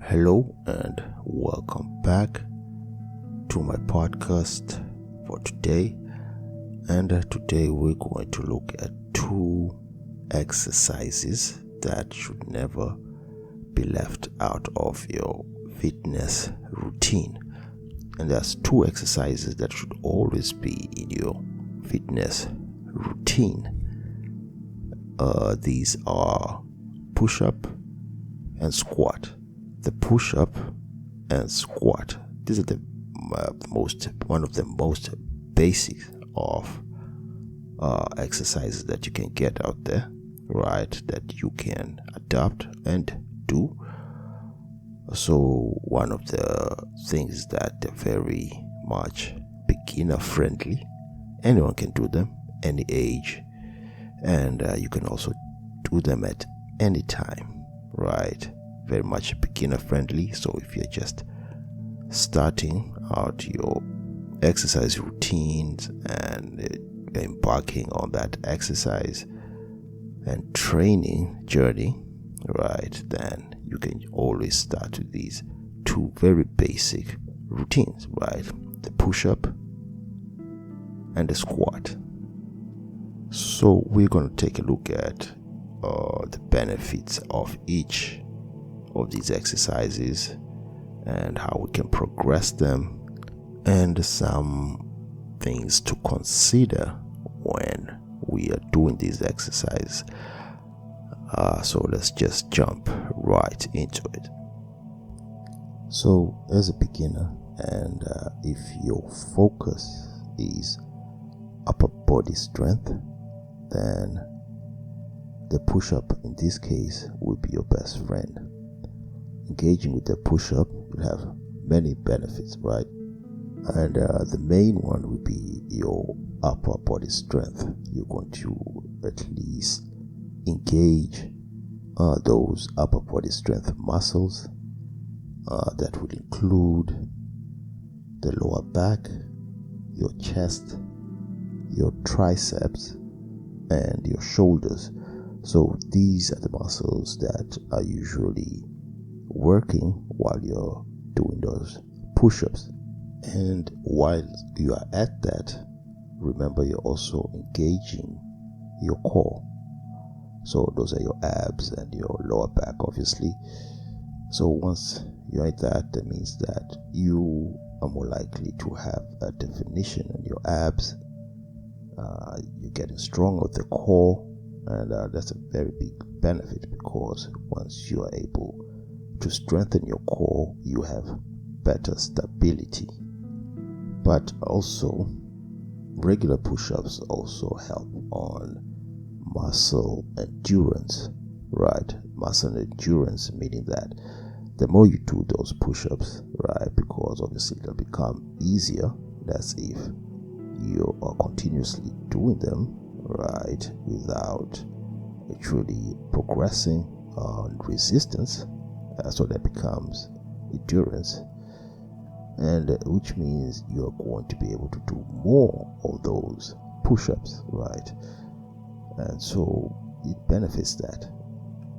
Hello and welcome back to my podcast for today. And today we're going to look at two exercises that should never be left out of your fitness routine. And there's two exercises that should always be in your fitness routine. These are push-up and squat. The push-up and squat. These are one of the most basic of exercises that you can get out there, right? That you can adapt and do. So one of the things that they're very much beginner friendly. Anyone can do them, any age, and you can also do them at any time, right? Very much beginner friendly. So if you're just starting out your exercise routines and embarking on that exercise and training journey, right, then you can always start with these two very basic routines, right? The push-up and the squat. So we're going to take a look at the benefits of each of these exercises and how we can progress them, and some things to consider when we are doing these exercises. So let's just jump right into it. So as a beginner, and if your focus is upper body strength, then the push-up in this case will be your best friend. Engaging with the push-up will have many benefits, right? And the main one will be your upper body strength. You're going to at least engage those upper body strength muscles. That will include the lower back, your chest, your triceps, and your shoulders. So these are the muscles that are usually working while you're doing those push-ups. And while you are at that, remember you're also engaging your core. So those are your abs and your lower back, obviously. So once you're at that, that means that you are more likely to have a definition on your abs. You're getting strong with the core, and that's a very big benefit, because once you are able to strengthen your core, you have better stability. But also, regular push-ups also help on muscle endurance, right? Muscle endurance, meaning that the more you do those push-ups, right, because obviously they'll become easier. That's if you are continuously doing them, right, without actually progressing on resistance. So that becomes endurance, and which means you're going to be able to do more of those push-ups, right? And so it benefits that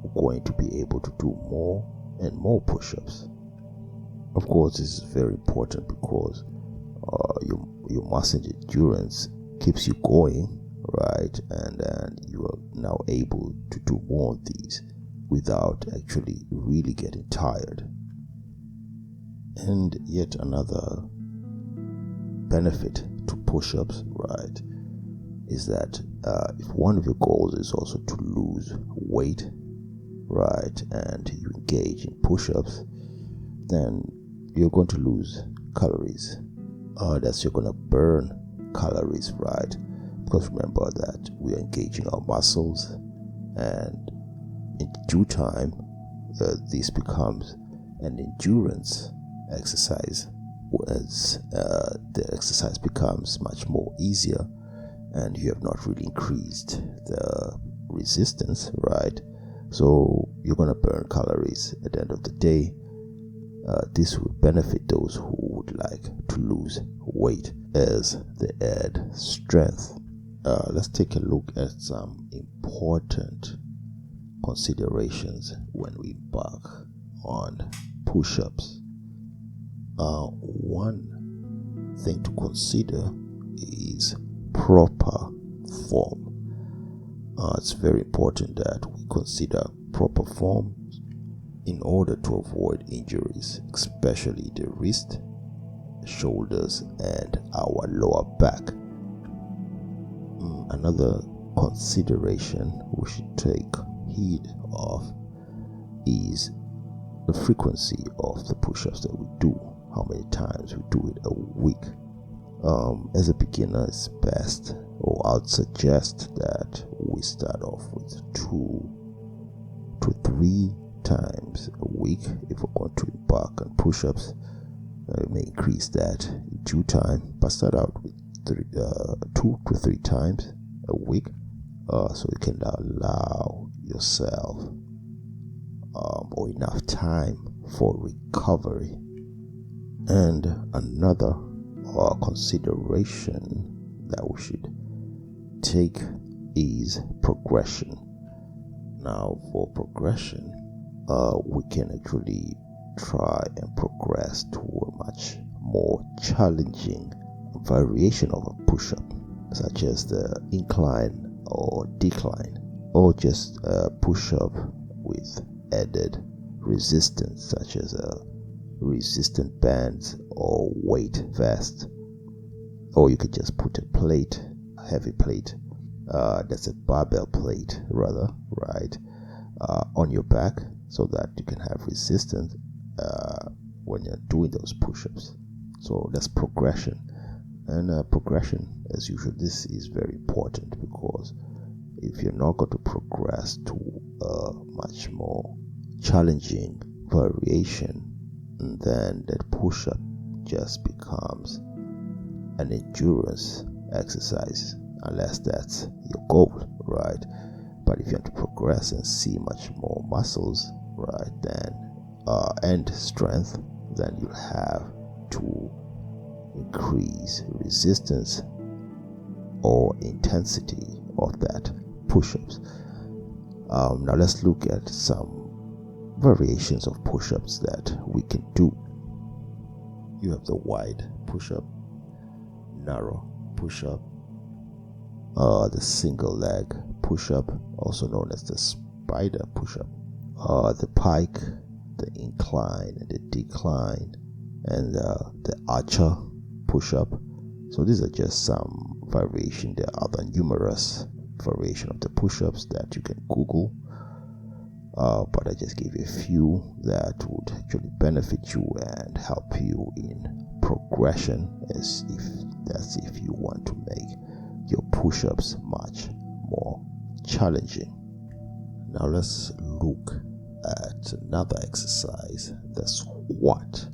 you're going to be able to do more and more push-ups. Of course, this is very important because your muscle endurance keeps you going, right? And you are now able to do more of these without actually really getting tired. And yet another benefit to push-ups, right, is that if one of your goals is also to lose weight, right, and you engage in push-ups, then you're going to lose calories. That's you're going to burn calories, right? Because remember that we are engaging our muscles, and in due time, this becomes an endurance exercise, as the exercise becomes much more easier, and you have not really increased the resistance, right? So you're going to burn calories at the end of the day. This will benefit those who would like to lose weight as they add strength. Let's take a look at some important considerations when we embark on push-ups. One thing to consider is proper form. It's very important that we consider proper form in order to avoid injuries, especially the wrist, shoulders, and our lower back. Another consideration we should take heed of is the frequency of the push-ups that we do, how many times we do it a week. As a beginner, it's best, or I'd suggest that we start off with 2 to 3 times a week. If we're going to embark on push-ups, we may increase that in due time, but start out with 2 to 3 times a week, so you can allow yourself or enough time for recovery. And another consideration that we should take is progression. Now, for progression, we can actually try and progress to a much more challenging variation of a push-up, such as the incline or decline, or just a push-up with added resistance, such as a resistant bands or weight vest. Or you could just put a plate, a heavy plate, that's a barbell plate rather, right, on your back, so that you can have resistance when you're doing those push-ups. So that's progression. And progression, as usual, this is very important, because if you're not going to progress to a much more challenging variation, then that push-up just becomes an endurance exercise, unless that's your goal, right? But if you want to progress and see much more muscles, right, then and strength, then you'll have to increase resistance or intensity of that push-ups. Now let's look at some variations of push-ups that we can do. You have the wide push-up, narrow push-up, the single leg push-up, also known as the spider push-up, the pike, the incline and the decline, and the archer push-up. So these are just some variation. There are other numerous variation of the push-ups that you can Google, but I just gave you a few that would actually benefit you and help you in progression, as if you want to make your push-ups much more challenging. Now let's look at another exercise, the squat.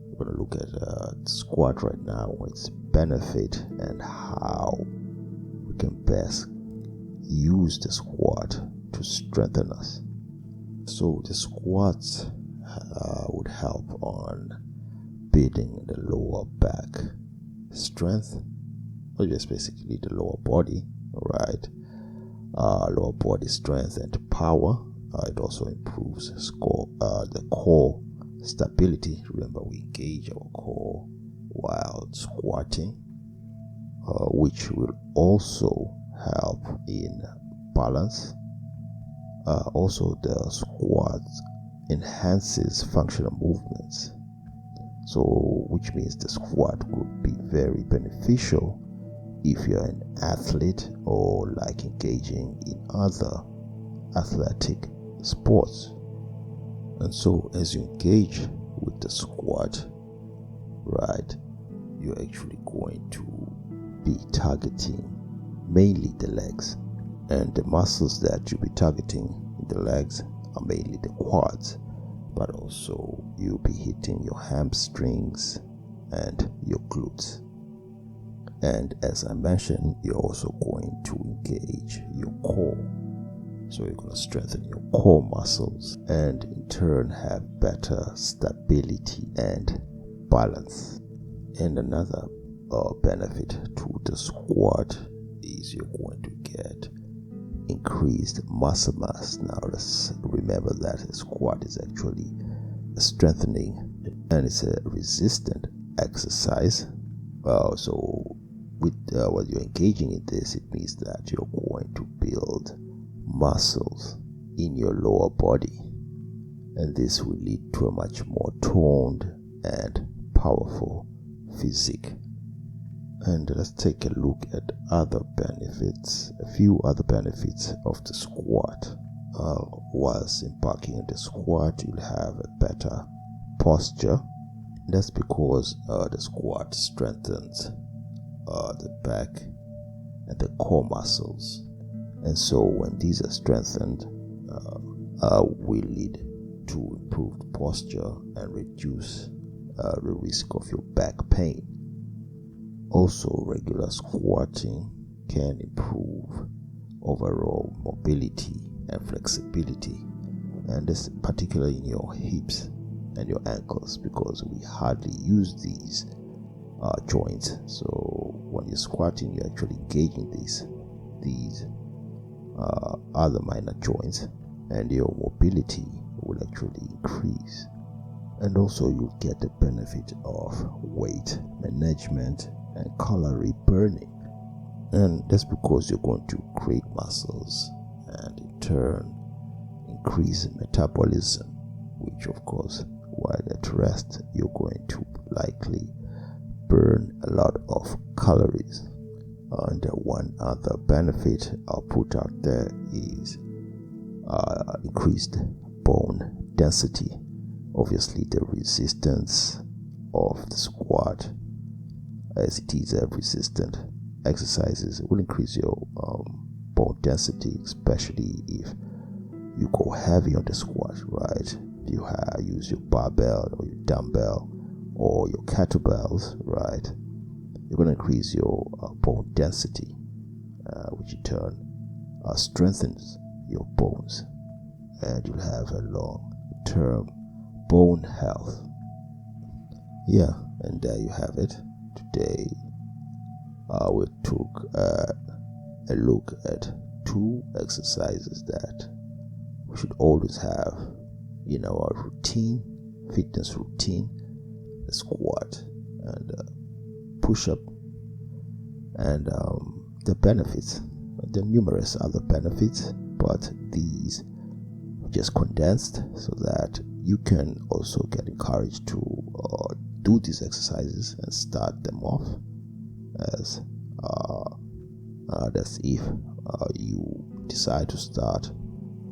We're going to look at squat right now, its benefit, and how we can best use the squat to strengthen us. So the squats would help on building the lower back strength, or just basically the lower body, right? Lower body strength and power. It also improves the core stability. Remember, we engage our core while squatting, which will also help in balance. Also, the squat enhances functional movements, so which means the squat could be very beneficial if you're an athlete or like engaging in other athletic sports. And so as you engage with the squat, right, you're actually going to be targeting mainly the legs, and the muscles that you'll be targeting in the legs are mainly the quads, but also you'll be hitting your hamstrings and your glutes. And as I mentioned, you're also going to engage your core. So you're going to strengthen your core muscles and in turn have better stability and balance. And another benefit to the squat is you're going to get increased muscle mass. Now let's remember that a squat is actually strengthening, and it's a resistant exercise. So with when you're engaging in this, it means that you're going to build muscles in your lower body, and this will lead to a much more toned and powerful physique. And let's take a look at other benefits, a few other benefits of the squat. Whilst embarking on the squat, you'll have a better posture. That's because the squat strengthens the back and the core muscles, and so when these are strengthened, will lead to improved posture and reduce the risk of your back pain. Also, regular squatting can improve overall mobility and flexibility, and this particularly in your hips and your ankles, because we hardly use these joints. So when you're squatting, you're actually engaging these other minor joints, and your mobility will actually increase. And also you'll get the benefit of weight management and calorie burning, and that's because you're going to create muscles and in turn increase metabolism, which of course, while at rest, you're going to likely burn a lot of calories. And one other benefit I'll put out there is increased bone density. Obviously, the resistance of the squat, as it is a resistant exercises, will increase your bone density, especially if you go heavy on the squat, right? If you use your barbell or your dumbbell or your kettlebells, right? You're going to increase your bone density, which in turn strengthens your bones, and you'll have a long-term bone health. Yeah, and there you have it. Today, we took a look at two exercises that we should always have in our routine, fitness routine: the squat and push-up, and the benefits. There are numerous other benefits, but these just condensed so that you can also get encouraged to do these exercises and start them off as that's if you decide to start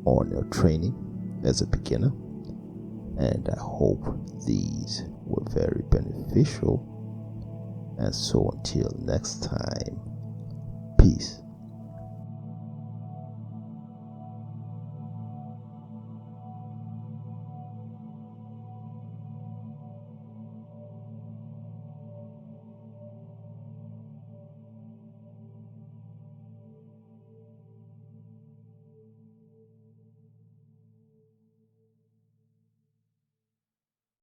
on your training as a beginner. And I hope these were very beneficial, and so until next time, peace.